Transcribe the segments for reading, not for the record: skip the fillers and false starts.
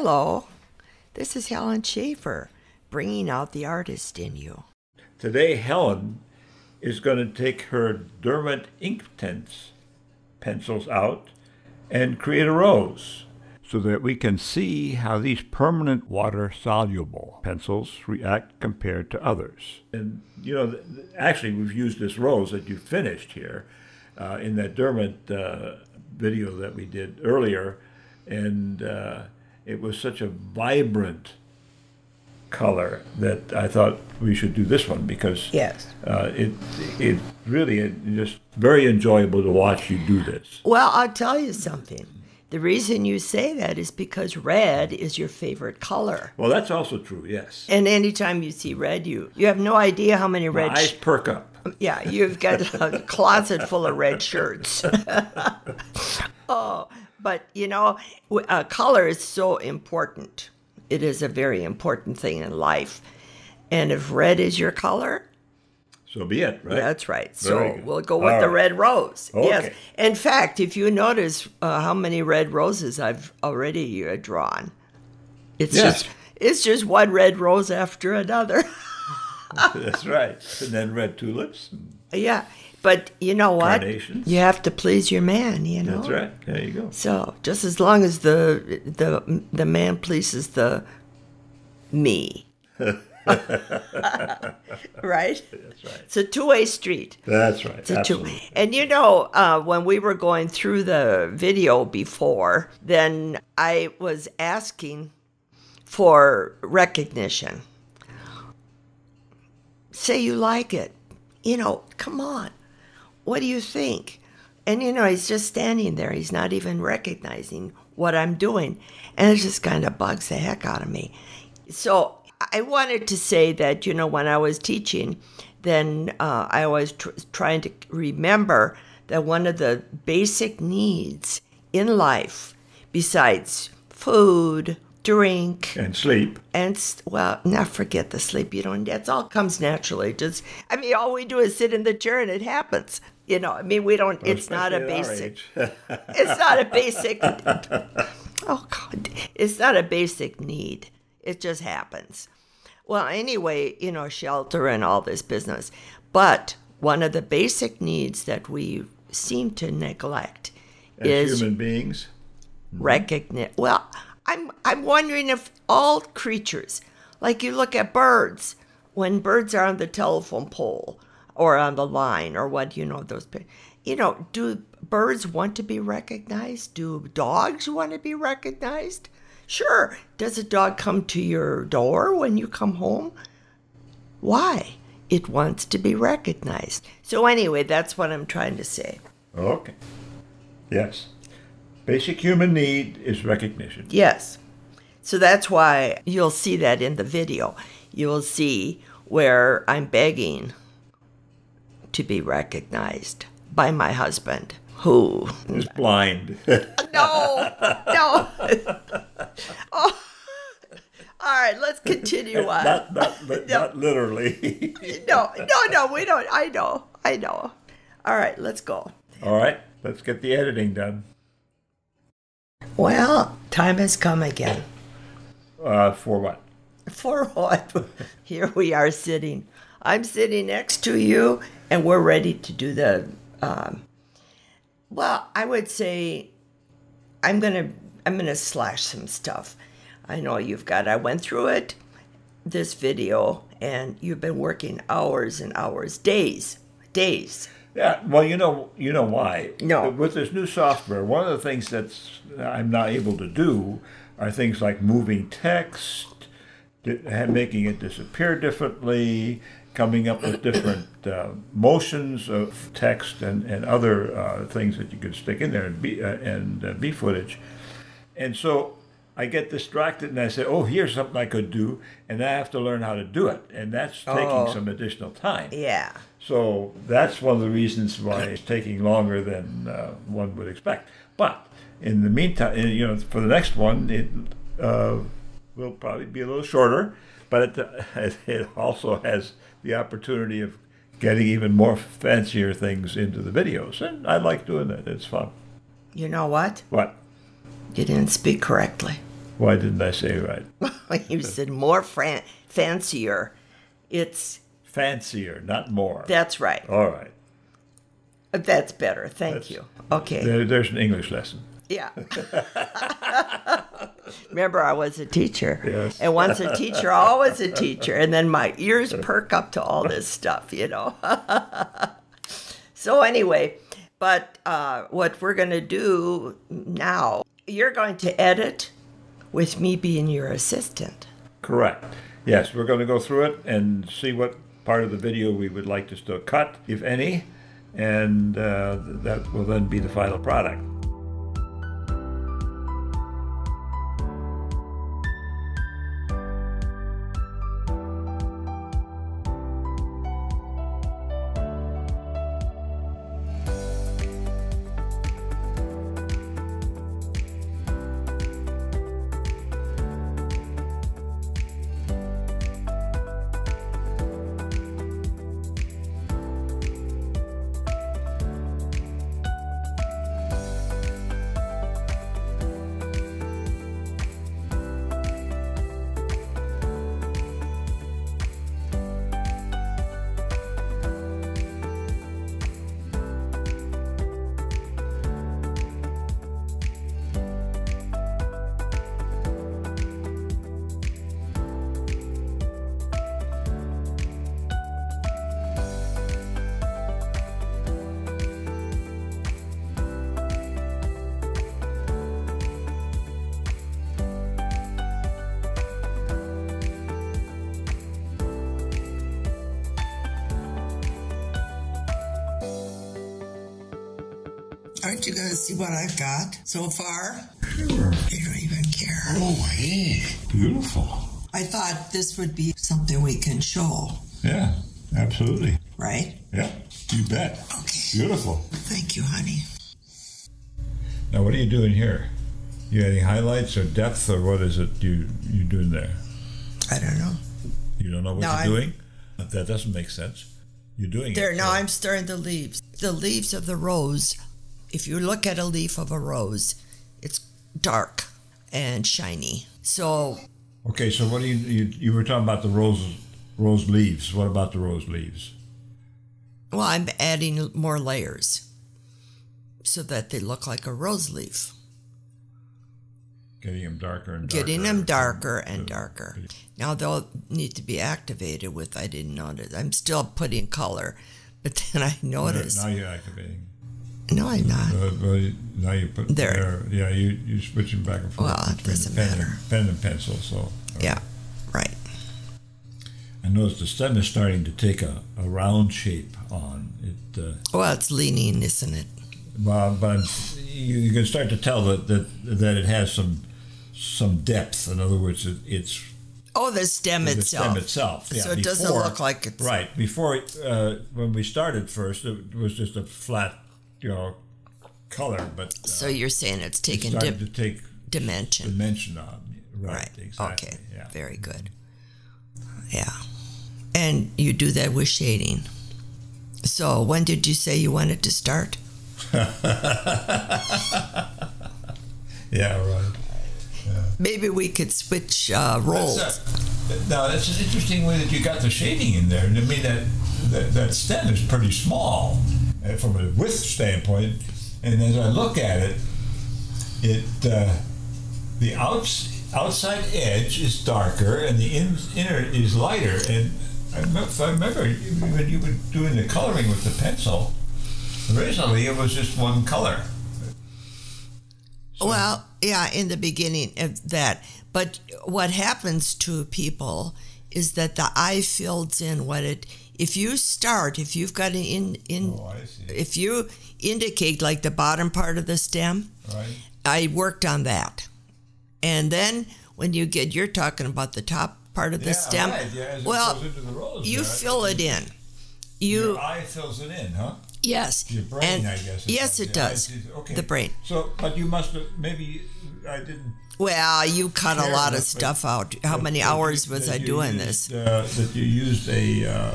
Hello, this is Helen Schaefer, bringing out the artist in you. Today, Helen is going to take her Derwent Inktense pencils out and create a rose so that we can see how these permanent water-soluble pencils react compared to others. And, you know, actually we've used this rose that you finished here in that Derwent video that we did earlier, and it was such a vibrant color that I thought we should do this one because Yes. it really just very enjoyable to watch you do this. Well, I'll tell you something. The reason you say that is because red is your favorite color. Well, that's also true, yes. And anytime you see red, you have no idea how many red... My eyes perk up. Yeah, you've got a closet full of red shirts. Oh, but, you know, color is so important. It is a very important thing in life. And if red is your color... So be it, right? That's right. Very So good. we'll go with the red rose. Okay. Yes. In fact, if you notice how many red roses I've already drawn, it's just one red rose after another. That's right. And then red tulips. Yeah. But you know what? Carnations. You have to please your man, you know? That's right. There you go. So just as long as the man pleases the me. Right? That's right. It's a two-way street. That's right. It's a Absolutely. And you know, when we were going through the video before, then I was asking for recognition. Say you like it. You know, come on. What do you think? And, you know, he's just standing there. He's not even recognizing what I'm doing. And it just kind of bugs the heck out of me. So I wanted to say that, you know, when I was teaching, then I was trying to remember that one of the basic needs in life, besides food, drink, And sleep. and well, now forget the sleep. You don't. That's all comes naturally. Just, I mean, all we do is sit in the chair and it happens. You know, I mean, we don't. It's not a Especially at our basic. age. It's not a basic. Oh God, it's not a basic need. It just happens. Well, anyway, you know, shelter and all this business. But one of the basic needs that we seem to neglect As is human beings. recognition. Well, I'm wondering if all creatures, like you look at birds, when birds are on the telephone pole or on the line or what, you know, those, you know, do birds want to be recognized? Do dogs want to be recognized? Sure. Does a dog come to your door when you come home? Why? It wants to be recognized. So anyway, that's what I'm trying to say. Okay. Yes. Basic human need is recognition. Yes. So that's why you'll see that in the video. You will see where I'm begging to be recognized by my husband, who... Is blind. No! Oh. All right, let's continue on. Not literally. No, we don't. I know. All right, let's go. All right. Let's get the editing done. Well, time has come again. For what? For what? Here we are sitting. I'm sitting next to you, and we're ready to do the. Well, I would say, I'm gonna slash some stuff. I know you've got. I went through it, this video, and you've been working hours and hours, days. Yeah, well, you know why. No. With this new software, one of the things that's I'm not able to do are things like moving text, making it disappear differently, coming up with different motions of text and other things that you could stick in there and B footage. And so I get distracted and I say, oh, here's something I could do, and I have to learn how to do it. And that's taking some additional time. Yeah. So that's one of the reasons why it's taking longer than one would expect. But in the meantime, you know, for the next one, it will probably be a little shorter, but it also has the opportunity of getting even more fancier things into the videos. And I like doing that. It's fun. You know what? What? You didn't speak correctly. Why didn't I say it right? You said more fancier. It's Fancier, not more. that's right. All right. That's better. Thank you. Okay. There's an English lesson. Yeah. Remember, I was a teacher. Yes. And once a teacher, always a teacher. And then my ears perk up to all this stuff, So anyway, but what we're going to do now, you're going to edit with me being your assistant. Correct. Yes, we're going to go through it and see what part of the video we would like to still cut, if any, and that will then be the final product. Aren't you going to see what I've got so far? Sure. You don't even care. Oh, hey, beautiful. I thought this would be something we can show, Yeah, absolutely. right? Yeah, you bet. Okay. Beautiful. Thank you, honey. Now, what are you doing here? You adding highlights or depth, or what is it you doing there? I don't know. You don't know what No, you're I'm- doing? That doesn't make sense. You're doing There, it. now I'm starting the leaves. The leaves of the rose, if you look at a leaf of a rose, it's dark and shiny. So, Okay, so what do you were talking about the rose leaves. What about the rose leaves? well, I'm adding more layers so that they look like a rose leaf. Getting them darker and darker. Getting them darker and darker. Now they'll need to be activated with, I didn't notice. I'm still putting color, but then I noticed. Now you're activating. No, I'm not. Well, now you put There. Yeah, you're switching back and forth. Well, it between doesn't the pen matter. pen and pencil. So Yeah, right. I noticed the stem is starting to take a round shape on it. Well, it's leaning, isn't it? But you can start to tell that it has some depth. In other words, it's Oh, the stem the itself. stem itself. Yeah, So it doesn't look like it's... right. Before when we started first, it was just a flat, color. But So you're saying it's taking started to take dimension. dimension on. Right. Right. Exactly. Okay. Yeah. Very good. Yeah. And you do that with shading. So when did you say you wanted to start? Yeah. Right. Maybe we could switch roles. Now that's an interesting way that you got the shading in there. And I mean that stem is pretty small from a width standpoint. And as I look at it, the outside edge is darker and the inner is lighter. And I remember when you were doing the coloring with the pencil, originally it was just one color. Well, yeah, in the beginning of that. But what happens to people is that the eye fills in what it. If you've got an Oh, I see. if you indicate like the bottom part of the stem, Right. I worked on that, and then when you're talking about the top part of the stem. Right. Yeah, as it Well, goes into the rose you there, fill it in. Your eye fills it in, huh? Yes. Your brain, And I guess. yes, it does. Okay. The brain. So, but you must have, maybe I didn't. Well, you cut a Care lot of enough, stuff out. How many that hours you- was that I you doing used, this? that you used a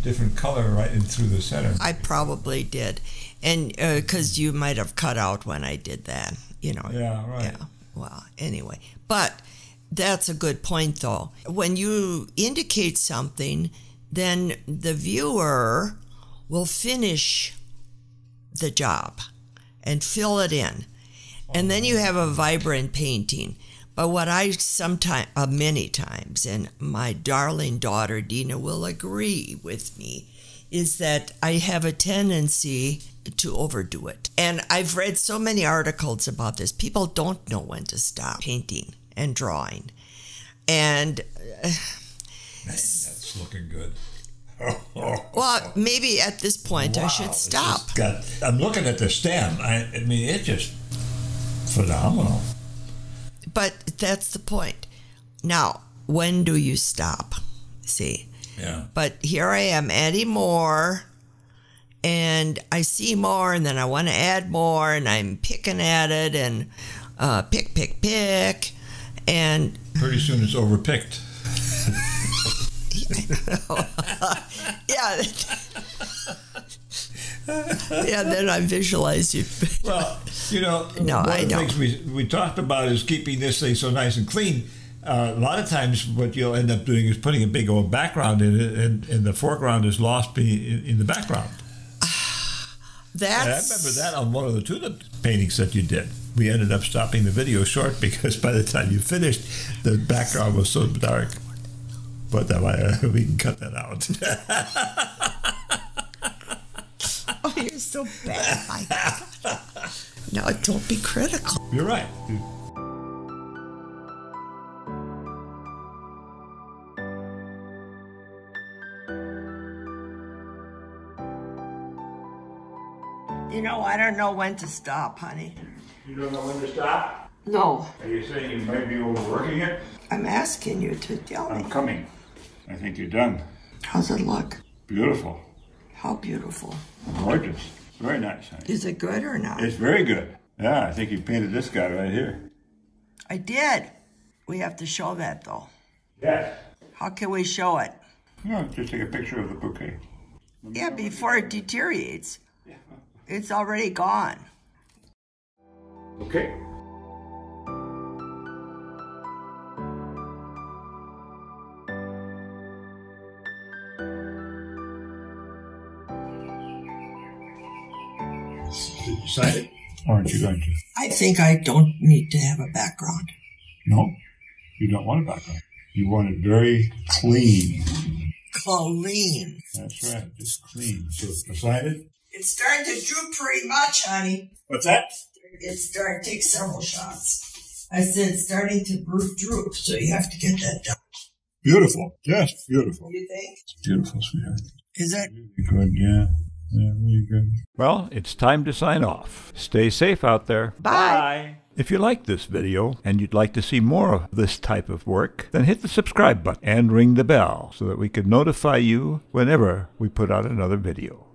different color right in through the center. I probably did. And because you might have cut out when I did that, Yeah, right. Yeah. Well, anyway, but that's a good point, though. When you indicate something, then the viewer will finish the job and fill it in. And then you have a vibrant painting. But what I many times, and my darling daughter Dina will agree with me, is that I have a tendency to overdo it. And I've read so many articles about this. People don't know when to stop painting and drawing. And man, that's looking good. Well, maybe at this point I should stop. I'm looking at the stem. I mean, it's just phenomenal. But that's the point. Now, when do you stop? See? Yeah. But here I am adding more, and I see more, and then I want to add more, and I'm picking at it, and pick, and pretty soon it's overpicked. Yeah. Yeah, then I visualize you. Well, you know, no, one I of the don't. things we talked about is keeping this thing so nice and clean. A lot of times what you'll end up doing is putting a big old background in it, and the foreground is lost in the background. And I remember that on one of the tulip paintings that you did. We ended up stopping the video short because by the time you finished, the background was so dark. But we can cut that out. Oh, you're so bad. My God. No, don't be critical. You're right. You know, I don't know when to stop, honey. You don't know when to stop? No. Are you saying you might be overworking it? I'm asking you to tell me. I'm coming. I think you're done. How's it look? Beautiful. How beautiful. Gorgeous. Very nice, honey. Is it good or not? It's very good. Yeah, I think you painted this guy right here. I did. We have to show that, though. Yes. How can we show it? No, just take a picture of the bouquet. Yeah, before it deteriorates. It's already gone. Okay. Decided? Or aren't you going to? I think I don't need to have a background. No, you don't want a background. You want it very clean. Clean. That's right, just clean. So decided? It's starting to droop pretty much, honey. What's that? It's starting to take several shots. I said it's starting to droop, so you have to get that done. Beautiful. Yes, beautiful. You think? Beautiful, sweetheart. Is it? Really good, yeah. Yeah, really good. Well, it's time to sign off. Stay safe out there. Bye. If you like this video and you'd like to see more of this type of work, then hit the subscribe button and ring the bell so that we can notify you whenever we put out another video.